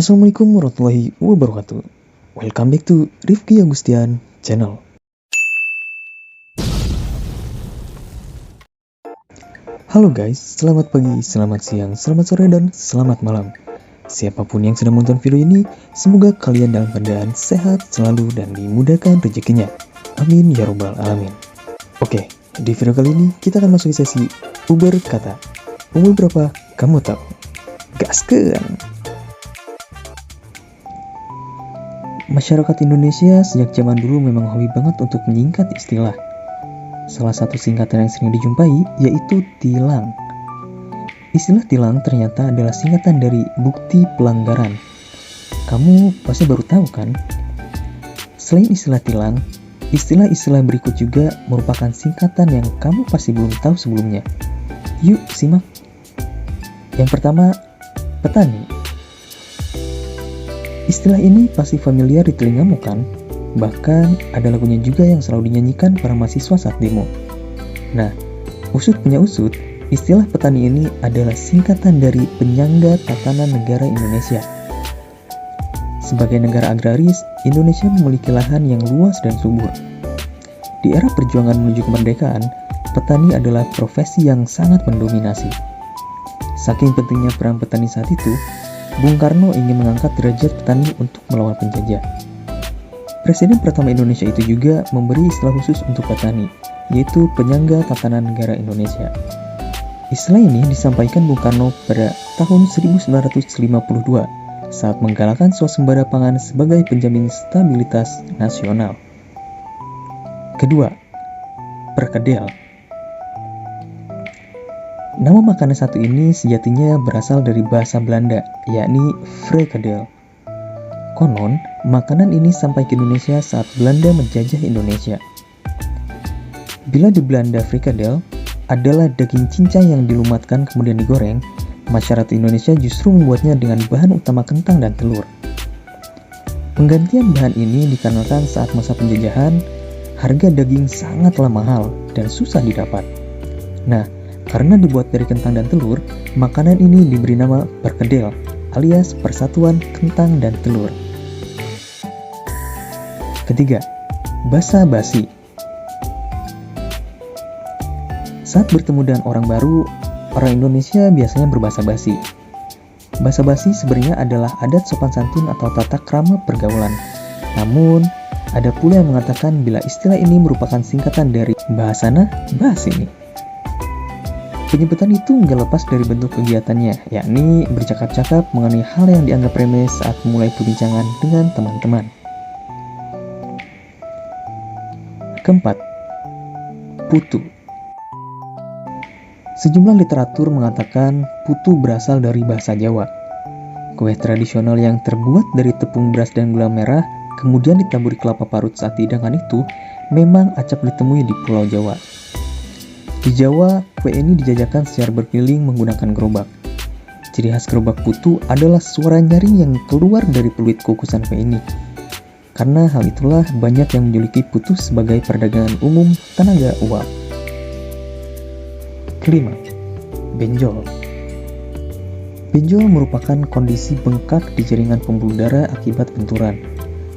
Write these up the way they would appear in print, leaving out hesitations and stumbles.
Assalamualaikum warahmatullahi wabarakatuh. Welcome back to Rifki Agustian channel. Halo guys, selamat pagi, selamat siang, selamat sore, dan selamat malam. Siapapun yang sedang menonton video ini, semoga kalian dalam keadaan sehat selalu dan dimudahkan rezekinya. Amin ya robbal alamin. Oke, di video kali ini kita akan masuk ke sesi Uber kata. Umur berapa kamu tahu? Gaskeun! Masyarakat Indonesia sejak zaman dulu memang hobi banget untuk menyingkat istilah. Salah satu singkatan yang sering dijumpai yaitu tilang. Istilah tilang ternyata adalah singkatan dari bukti pelanggaran. Kamu pasti baru tahu kan? Selain istilah tilang, istilah-istilah berikut juga merupakan singkatan yang kamu pasti belum tahu sebelumnya. Yuk simak. Yang pertama, petani. Istilah ini pasti familiar di telingamu kan? Bahkan ada lagunya juga yang selalu dinyanyikan para mahasiswa saat demo. Nah, usut punya usut, istilah petani ini adalah singkatan dari Penyangga Tatanan Negara Indonesia. Sebagai negara agraris, Indonesia memiliki lahan yang luas dan subur. Di era perjuangan menuju kemerdekaan, petani adalah profesi yang sangat mendominasi. Saking pentingnya peran petani saat itu, Bung Karno ingin mengangkat derajat petani untuk melawan penjajah. Presiden pertama Indonesia itu juga memberi istilah khusus untuk petani, yaitu Penyangga Tatanan Negara Indonesia. Istilah ini disampaikan Bung Karno pada tahun 1952 saat menggalakkan swasembada pangan sebagai penjamin stabilitas nasional. Kedua, perkedel. Nama makanan satu ini sejatinya berasal dari bahasa Belanda, yakni frikadel. Konon, makanan ini sampai ke Indonesia saat Belanda menjajah Indonesia. Bila di Belanda frikadel adalah daging cincang yang dilumatkan kemudian digoreng, masyarakat Indonesia justru membuatnya dengan bahan utama kentang dan telur. Penggantian bahan ini dikarenakan saat masa penjajahan, harga daging sangatlah mahal dan susah didapat. Nah, karena dibuat dari kentang dan telur, makanan ini diberi nama perkedel, alias persatuan kentang dan telur. Ketiga, basa-basi. Saat bertemu dengan orang baru, orang Indonesia biasanya berbasa-basi. Basa-basi sebenarnya adalah adat sopan santun atau tata krama pergaulan. Namun, ada pula yang mengatakan bila istilah ini merupakan singkatan dari bahasana, bahas ini. Penyebutan itu nggak lepas dari bentuk kegiatannya, yakni bercakap-cakap mengenai hal yang dianggap remeh saat memulai perbincangan dengan teman-teman. Keempat, putu. Sejumlah literatur mengatakan putu berasal dari bahasa Jawa. Kue tradisional yang terbuat dari tepung beras dan gula merah, kemudian ditaburi kelapa parut saat hidangan itu, memang acap ditemui di Pulau Jawa. Di Jawa, kue ini dijajakan secara berkeliling menggunakan gerobak. Ciri khas gerobak putu adalah suara nyaring yang keluar dari peluit kukusan kue ini. Karena hal itulah banyak yang menjuluki putu sebagai perdagangan umum tenaga uap. Kelima, benjol. Benjol merupakan kondisi bengkak di jaringan pembuluh darah akibat benturan.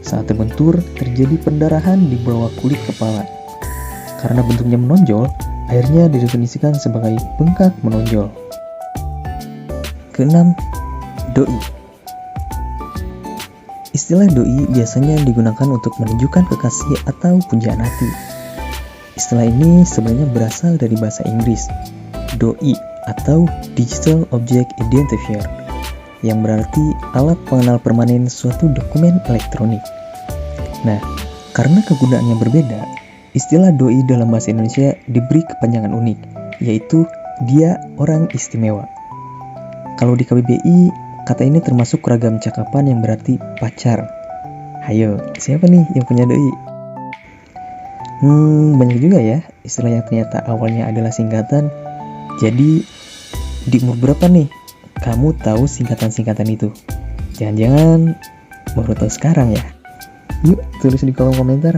Saat terbentur, terjadi pendarahan di bawah kulit kepala. Karena bentuknya menonjol, akhirnya didefinisikan sebagai bengkak menonjol. Keenam, doi. Istilah doi biasanya digunakan untuk menunjukkan kekasih atau pujaan hati. Istilah ini sebenarnya berasal dari bahasa Inggris, doi atau Digital Object Identifier, yang berarti alat pengenal permanen suatu dokumen elektronik. Nah, karena kegunaannya berbeda, istilah doi dalam bahasa Indonesia diberi kepanjangan unik, yaitu dia orang istimewa. Kalau di KBBI, kata ini termasuk ragam cakapan yang berarti pacar. Hayo, siapa nih yang punya doi? Banyak juga ya istilah yang ternyata awalnya adalah singkatan. Jadi, di umur berapa nih kamu tahu singkatan-singkatan itu? Jangan-jangan baru tahu sekarang ya? Yuk, tulis di kolom komentar.